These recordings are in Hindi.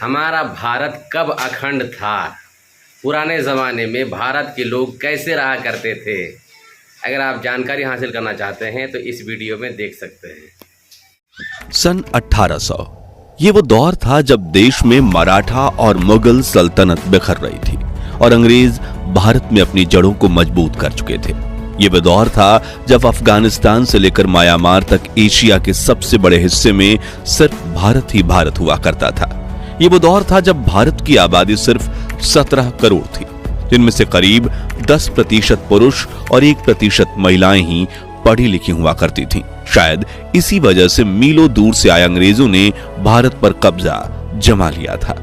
हमारा भारत कब अखंड था? पुराने ज़माने में भारत के लोग कैसे रहा करते थे? अगर आप जानकारी हासिल करना चाहते हैं तो इस वीडियो में देख सकते हैं। सन 1800 ये वो दौर था जब देश में मराठा और मुगल सल्तनत बिखर रही थी और अंग्रेज भारत में अपनी जड़ों को मजबूत कर चुके थे। ये वो दौर था जब अफगानिस्तान से लेकर म्यांमार तक एशिया के सबसे बड़े हिस्से में सिर्फ भारत ही भारत हुआ करता था। ये वो दौर था जब भारत की आबादी सिर्फ 17 करोड़ थी, जिनमें से करीब 10% पुरुष और 1% महिलाएं ही पढ़ी लिखी हुआ करती थीं। शायद इसी वजह से मीलों दूर से आए अंग्रेजों ने भारत पर कब्जा जमा लिया था।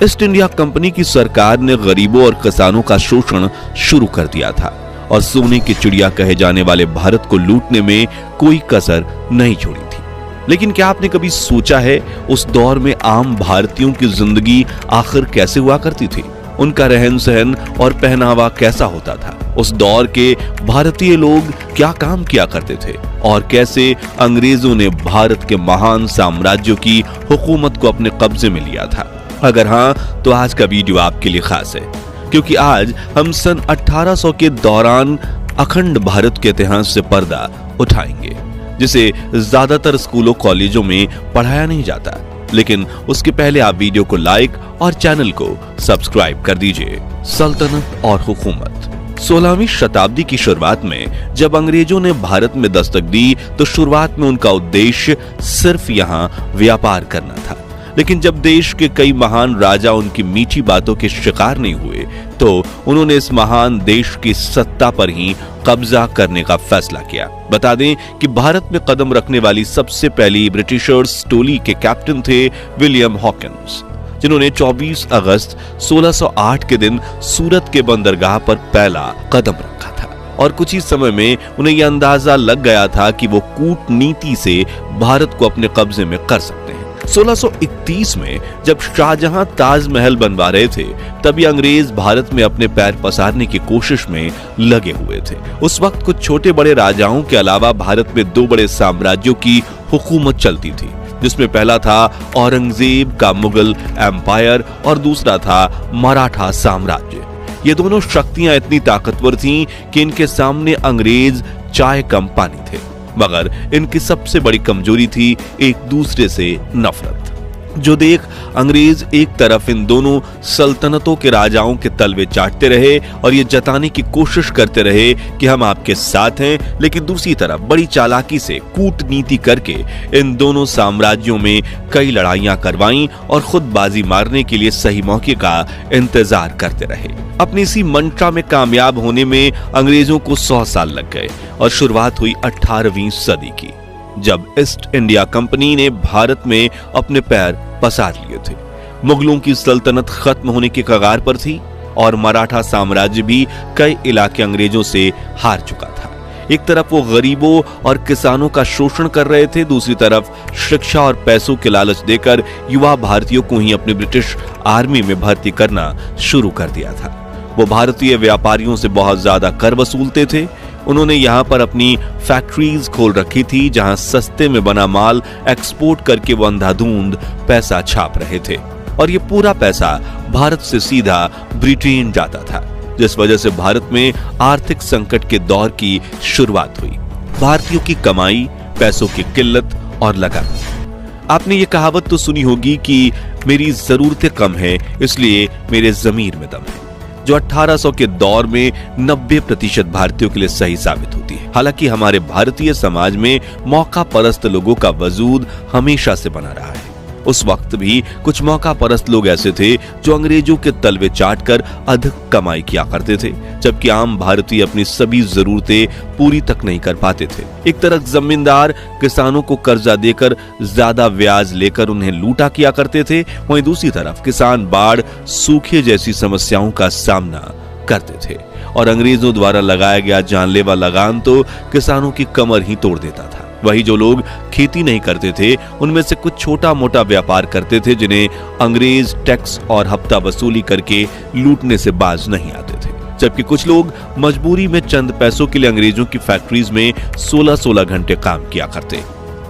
ईस्ट इंडिया कंपनी की सरकार ने गरीबों और किसानों का शोषण शुरू कर दिया था और सोने की चिड़िया कहे जाने वाले भारत को लूटने में कोई कसर नहीं छोड़ी थी। लेकिन क्या आपने कभी सोचा है उस दौर में आम भारतीयों की जिंदगी आखिर कैसे हुआ करती थी? उनका रहन सहन और पहनावा कैसा होता था? उस दौर के भारतीय लोग क्या काम किया करते थे और कैसे अंग्रेजों ने भारत के महान साम्राज्यों की हुकूमत को अपने कब्जे में लिया था? अगर हाँ, तो आज का वीडियो आपके लिए खास है, क्योंकि आज हम सन 1800 के दौरान अखंड भारत के इतिहास से पर्दा उठाएंगे, जिसे ज्यादातर स्कूलों कॉलेजों में पढ़ाया नहीं जाता। लेकिन उसके पहले आप वीडियो को लाइक और चैनल को सब्सक्राइब कर दीजिए। सल्तनत और हुकूमत। 16वीं शताब्दी की शुरुआत में जब अंग्रेजों ने भारत में दस्तक दी तो शुरुआत में उनका उद्देश्य सिर्फ यहाँ व्यापार करना था। लेकिन जब देश के कई महान राजा उनकी मीठी बातों के शिकार नहीं हुए तो उन्होंने इस महान देश की सत्ता पर ही कब्जा करने का फैसला किया। बता दें कि भारत में कदम रखने वाली सबसे पहली ब्रिटिशर्स टोली के कैप्टन थे विलियम हॉकिंस, जिन्होंने 24 अगस्त 1608 के दिन सूरत के बंदरगाह पर पहला कदम रखा था और कुछ ही समय में उन्हें यह अंदाजा लग गया था कि वो कूटनीति से भारत को अपने कब्जे में कर सकते हैं। 1631 में जब शाहजहां ताजमहल बनवा रहे थे तभी अंग्रेज भारत में अपने पैर पसारने की कोशिश में लगे हुए थे। उस वक्त कुछ छोटे बड़े राजाओं के अलावा भारत में 2 बड़े साम्राज्यों की हुकूमत चलती थी, जिसमें पहला था औरंगजेब का मुगल एम्पायर और दूसरा था मराठा साम्राज्य। ये दोनों शक्तियां इतनी ताकतवर थीं कि इनके सामने अंग्रेज चाय कम पानी थे, मगर इनकी सबसे बड़ी कमजोरी थी एक दूसरे से नफरत। जो देख अंग्रेज एक तरफ इन दोनों सल्तनतों के राजाओं के तलवे चाटते रहे और ये जताने की कोशिश करते रहे कि हम आपके साथ हैं, लेकिन दूसरी तरफ बड़ी चालाकी से कूटनीति करके इन दोनों साम्राज्यों में कई लड़ाइयां करवाईं और खुद बाजी मारने के लिए सही मौके का इंतजार करते रहे। अपनी इसी मंशा में कामयाब होने में अंग्रेजों को 100 साल लग गए और शुरुआत हुई 18वीं सदी की, जब ईस्ट इंडिया कंपनी ने भारत में अपने पैर पसार लिए थे। मुगलों की सल्तनत खत्म होने के कगार पर थी और मराठा साम्राज्य भी कई इलाके अंग्रेजों से हार चुका था। एक तरफ वो गरीबों और किसानों का शोषण कर रहे थे, दूसरी तरफ शिक्षा और पैसों के लालच देकर युवा भारतीयों को ही अपनी ब्रिटिश आर्मी में भर्ती करना शुरू कर दिया था। वो भारतीय व्यापारियों से बहुत ज्यादा कर वसूलते थे। उन्होंने यहाँ पर अपनी फैक्ट्रीज खोल रखी थी, जहां सस्ते में बना माल एक्सपोर्ट करके वो अंधाधुंध पैसा छाप रहे थे और ये पूरा पैसा भारत से सीधा ब्रिटेन जाता था, जिस वजह से भारत में आर्थिक संकट के दौर की शुरुआत हुई। भारतीयों की कमाई, पैसों की किल्लत और लगन। आपने ये कहावत तो सुनी होगी कि मेरी जरूरतें कम है इसलिए मेरे जमीर में दम है, जो 1800 के दौर में 90% भारतीयों के लिए सही साबित होती है। हालांकि हमारे भारतीय समाज में मौका परस्त लोगों का वजूद हमेशा से बना रहा है। उस वक्त भी कुछ मौका परस्त लोग ऐसे थे जो अंग्रेजों के तलवे चाटकर अधिक कमाई किया करते थे, जबकि आम भारतीय अपनी सभी जरूरतें पूरी तक नहीं कर पाते थे। एक तरफ जमींदार किसानों को कर्जा देकर ज्यादा ब्याज लेकर उन्हें लूटा किया करते थे, वहीं दूसरी तरफ किसान बाढ़, सूखे जैसी समस्याओं का सामना करते थे और अंग्रेजों द्वारा लगाया गया जानलेवा लगान तो किसानों की कमर ही तोड़ देता था। वही जो लोग खेती नहीं करते थे उनमें से कुछ छोटा मोटा व्यापार करते थे, जिन्हें अंग्रेज टैक्स और हफ्ता वसूली करके लूटने से बाज नहीं आते थे, जबकि कुछ लोग मजबूरी में चंद पैसों के लिए अंग्रेजों की फैक्ट्रीज में 16-16 घंटे काम किया करते।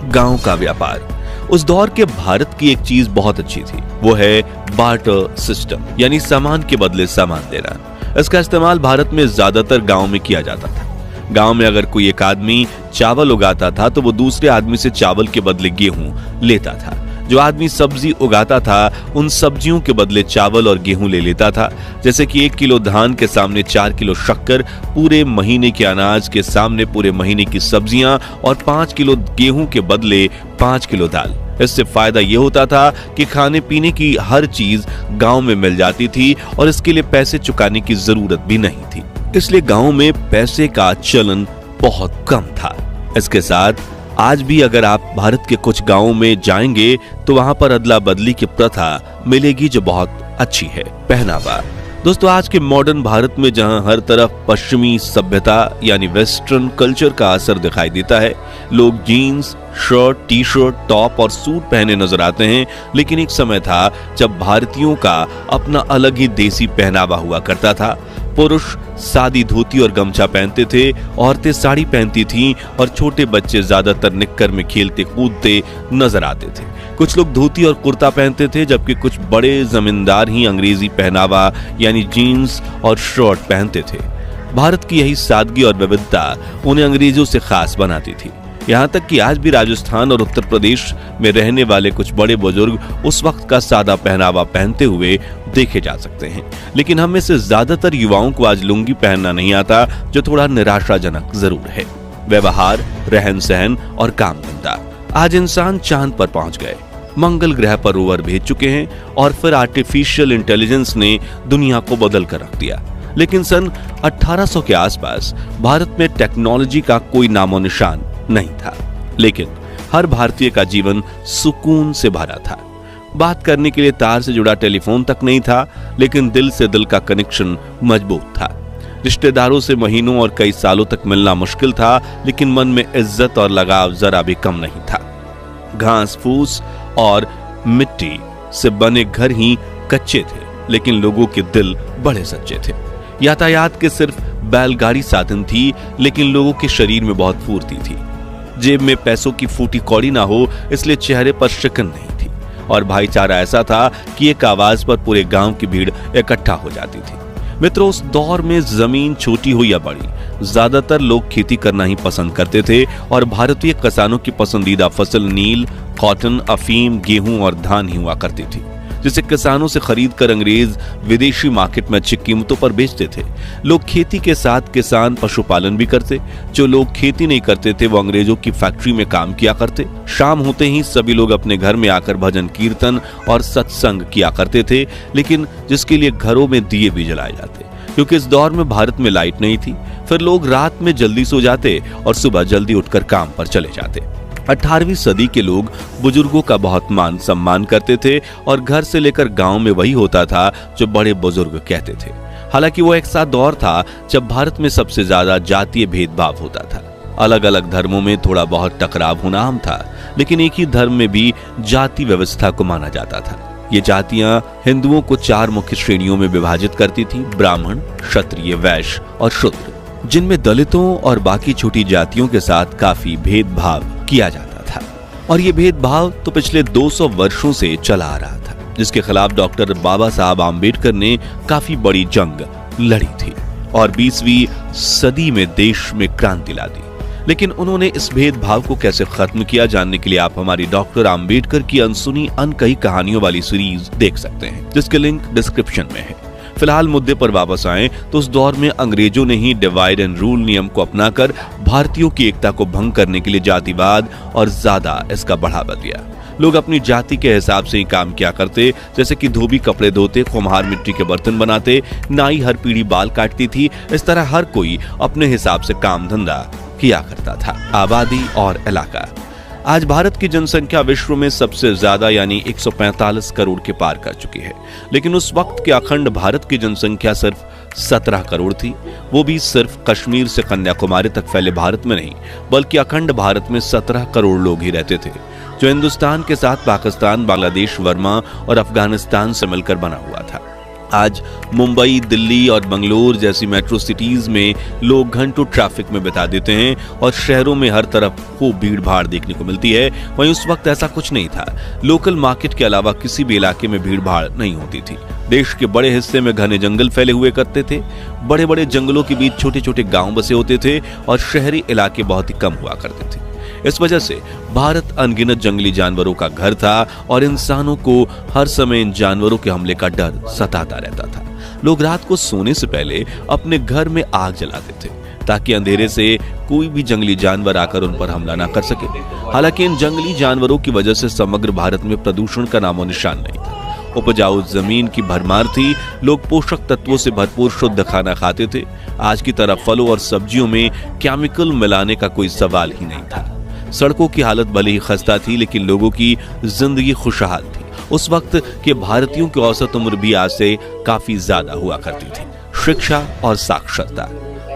गांव का व्यापार। उस दौर के भारत की एक चीज बहुत अच्छी थी, वो है बार्टर सिस्टम, यानी सामान के बदले सामान देना। इसका इस्तेमाल भारत में ज्यादातर गांव में किया जाता था। गांव में अगर कोई एक आदमी चावल उगाता था तो वो दूसरे आदमी से चावल के बदले गेहूं लेता था। जो आदमी सब्जी उगाता था उन सब्जियों के बदले चावल और गेहूं ले लेता था। जैसे कि 1 किलो धान के सामने 4 किलो शक्कर, पूरे महीने के अनाज के सामने पूरे महीने की सब्जियां और 5 किलो गेहूं के बदले 5 किलो दाल। इससे फायदा यह होता था कि खाने पीने की हर चीज गांव में मिल जाती थी और इसके लिए पैसे चुकाने की जरूरत भी नहीं थी। इसलिए गांव में पैसे का चलन बहुत कम था। इसके साथ आज भी अगर आप भारत के कुछ गांवों में जाएंगे तो वहां पर अदला बदली की प्रथा मिलेगी जो बहुत अच्छी है। पहनावा दोस्तों, आज के मॉडर्न भारत में जहां हर तरफ पश्चिमी सभ्यता यानी वेस्टर्न कल्चर का असर दिखाई देता है, लोग jeans, shirt, T shirt, top और सूट पहने नजर आते हैं, लेकिन एक समय था जब भारतीयों का अपना अलग ही देसी पहनावा हुआ करता था। पुरुष सादी धोती और गमछा पहनते थे, औरतें साड़ी पहनती थीं और छोटे बच्चे ज्यादातर निक्कर में खेलते कूदते नजर आते थे। कुछ लोग धोती और कुर्ता पहनते थे, जबकि कुछ बड़े जमींदार ही अंग्रेजी पहनावा यानी जीन्स और शर्ट पहनते थे। भारत की यही सादगी और विविधता उन्हें अंग्रेजों से खास बनाती थी। यहाँ तक कि आज भी राजस्थान और उत्तर प्रदेश में रहने वाले कुछ बड़े बुजुर्ग उस वक्त का सादा पहनावा पहनते हुए देखे जा सकते हैं। लेकिन हम में से ज्यादातर युवाओं को आज लुंगी पहनना नहीं आता, जो थोड़ा निराशाजनक जरूर है। व्यवहार, रहन सहन और काम धंधा, आज इंसान चांद पर पहुंच गए, मंगल ग्रह पर रोवर भेज चुके हैं और फिर आर्टिफिशियल इंटेलिजेंस ने दुनिया को बदल कर रख दिया। लेकिन सन 1800 के आसपास भारत में टेक्नोलॉजी का कोई नामो निशान नहीं था, लेकिन हर भारतीय का जीवन सुकून से भरा था। बात करने के लिए तार से जुड़ा टेलीफोन तक नहीं था, लेकिन दिल से दिल का कनेक्शन मजबूत था। रिश्तेदारों से महीनों और कई सालों तक मिलना मुश्किल था, लेकिन मन में इज्जत और लगाव जरा भी कम नहीं था। घास फूस और मिट्टी से बने घर ही कच्चे थे, लेकिन लोगों के दिल बड़े सच्चे थे। यातायात के सिर्फ बैलगाड़ी साधन थी, लेकिन लोगों के शरीर में बहुत फुर्ती थी। जेब में पैसों की फूटी कौड़ी ना हो, इसलिए चेहरे पर शिकन नहीं थी। और भाईचारा ऐसा था कि एक आवाज पर पूरे गांव की भीड़ इकट्ठा हो जाती थी। मित्रों, उस दौर में जमीन छोटी हो या बड़ी, ज्यादातर लोग खेती करना ही पसंद करते थे और भारतीय किसानों की पसंदीदा फसल नील, कॉटन, अफीम, गेहूं और धान ही हुआ करती थी, जिसे किसानों से खरीद कर अंग्रेज विदेशी मार्केट में अच्छी कीमतों पर बेचते थे। लोग खेती के साथ किसान पशुपालन भी करते। जो लोग खेती नहीं करते थे वो अंग्रेजों की फैक्ट्री में काम किया करते। शाम होते ही सभी लोग अपने घर में आकर भजन कीर्तन और सत्संग किया करते थे, लेकिन जिसके लिए घरों में दिए भी जलाए जाते, क्योंकि इस दौर में भारत में लाइट नहीं थी। फिर लोग रात में जल्दी सो जाते और सुबह जल्दी उठकर काम पर चले जाते। 18वीं सदी के लोग बुजुर्गों का बहुत मान सम्मान करते थे और घर से लेकर गांव में वही होता था जो बड़े बुजुर्ग कहते थे। हालांकि वो एक सा दौर था जब भारत में सबसे ज्यादा जातीय भेदभाव होता था। अलग अलग धर्मों में थोड़ा बहुत टकराव होना आम था, लेकिन एक ही धर्म में भी जाति व्यवस्था को माना जाता था। ये जातियां हिंदुओं को 4 मुख्य श्रेणियों में विभाजित करती थी: ब्राह्मण, क्षत्रिय, वैश्य और शूद्र, जिनमें दलितों और बाकी छोटी जातियों के साथ काफी भेदभाव किया जाता था। और ये भेदभाव तो पिछले 200 वर्षों से चला आ रहा था, जिसके खिलाफ डॉक्टर बाबा साहब आम्बेडकर ने काफी बड़ी जंग लड़ी थी और 20वीं सदी में देश में क्रांति ला दी। लेकिन उन्होंने इस भेदभाव को कैसे खत्म किया, जानने के लिए आप हमारी डॉक्टर आम्बेडकर की अनसुनी अनकही कहानियों वाली सीरीज देख सकते हैं, जिसके लिंक डिस्क्रिप्शन में है। फिलहाल मुद्दे पर वापस आएं तो उस दौर में अंग्रेजों ने ही डिवाइड एंड रूल नियम को अपनाकर भारतीयों की एकता को भंग करने के लिए जातिवाद और ज्यादा इसका बढ़ावा दिया। लोग अपनी जाति के हिसाब से ही काम किया करते, जैसे कि धोबी कपड़े धोते, कुम्हार मिट्टी के बर्तन बनाते, नाई हर पीढ़ी बाल काटती थी। इस तरह हर कोई अपने हिसाब से काम धंधा किया करता था। आबादी और इलाका। आज भारत की जनसंख्या विश्व में सबसे ज्यादा यानी 145 करोड़ के पार कर चुकी है, लेकिन उस वक्त के अखंड भारत की जनसंख्या सिर्फ 17 करोड़ थी। वो भी सिर्फ कश्मीर से कन्याकुमारी तक फैले भारत में नहीं, बल्कि अखंड भारत में 17 करोड़ लोग ही रहते थे, जो हिंदुस्तान के साथ पाकिस्तान, बांग्लादेश, बर्मा और अफगानिस्तान से मिलकर बना हुआ था। आज मुंबई, दिल्ली और बंगलोर जैसी मेट्रो सिटीज में लोग घंटों ट्रैफिक में बिता देते हैं और शहरों में हर तरफ खूब भीड़ भाड़ देखने को मिलती है। वहीं उस वक्त ऐसा कुछ नहीं था। लोकल मार्केट के अलावा किसी भी इलाके में भीड़ भाड़ नहीं होती थी। देश के बड़े हिस्से में घने जंगल फैले हुए करते थे। बड़े बड़े जंगलों के बीच छोटे छोटे गांव बसे होते थे और शहरी इलाके बहुत ही कम हुआ करते थे। इस वजह से भारत अनगिनत जंगली जानवरों का घर था और इंसानों को हर समय इन जानवरों के हमले का डर सताता रहता था। लोग रात को सोने से पहले अपने घर में आग जलाते थे ताकि अंधेरे से कोई भी जंगली जानवर आकर उन पर हमला ना कर सके। हालांकि इन जंगली जानवरों की वजह से समग्र भारत में प्रदूषण का नामो निशान नहीं था। उपजाऊ जमीन की भरमार थी। लोग पोषक तत्वों से भरपूर शुद्ध खाना खाते थे। आज की तरह फलों और सब्जियों में केमिकल मिलाने का कोई सवाल ही नहीं था। सड़कों की हालत भले ही खस्ता थी, लेकिन लोगों की जिंदगी खुशहाल थी। उस वक्त के भारतीयों की औसत उम्र भी आज से काफी ज्यादा हुआ करती थी। शिक्षा और साक्षरता।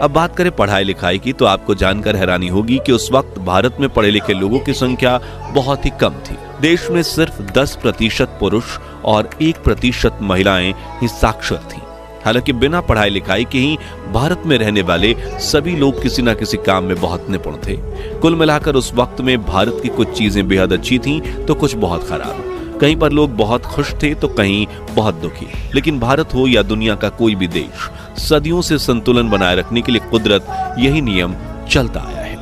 अब बात करें पढ़ाई लिखाई की, तो आपको जानकर हैरानी होगी कि उस वक्त भारत में पढ़े लिखे लोगों की संख्या बहुत ही कम थी। देश में सिर्फ 10% पुरुष और 1% महिलाएं ही साक्षर थीं। हालांकि बिना पढ़ाई लिखाई के ही भारत में रहने वाले सभी लोग किसी न किसी काम में बहुत निपुण थे। कुल मिलाकर उस वक्त में भारत की कुछ चीजें बेहद अच्छी थीं तो कुछ बहुत खराब। कहीं पर लोग बहुत खुश थे तो कहीं बहुत दुखी। लेकिन भारत हो या दुनिया का कोई भी देश, सदियों से संतुलन बनाए रखने के लिए कुदरत यही नियम चलता आया है।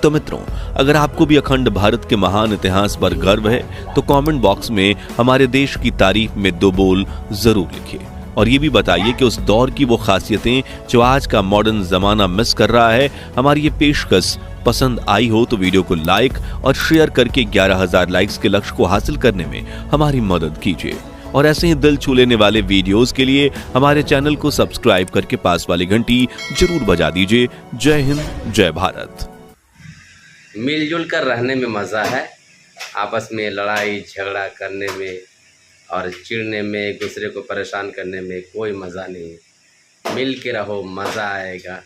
तो मित्रों, अगर आपको भी अखंड भारत के महान इतिहास पर गर्व है तो कमेंट बॉक्स में हमारे देश की तारीफ में 2 बोल जरूर लिखिए और ये भी बताइए कि उस दौर की वो खासियतें जो आज का मॉडर्न जमाना मिस कर रहा है, हमारी ये पेशकश पसंद आई हो तो वीडियो को लाइक और शेयर करके 11,000 लाइक्स के लक्ष्य को हासिल करने में हमारी मदद कीजिए। और ऐसे ही दिल छू लेने वाले वीडियोस के लिए हमारे चैनल को सब्सक्राइब करके पास वाली घंटी जरूर बजा दीजिए। जय हिंद, जय भारत। मिलजुल कर रहने में मज़ा है, आपस में लड़ाई झगड़ा करने में और चिढ़ने में, एक दूसरे को परेशान करने में कोई मज़ा नहीं। मिल के रहो, मज़ा आएगा।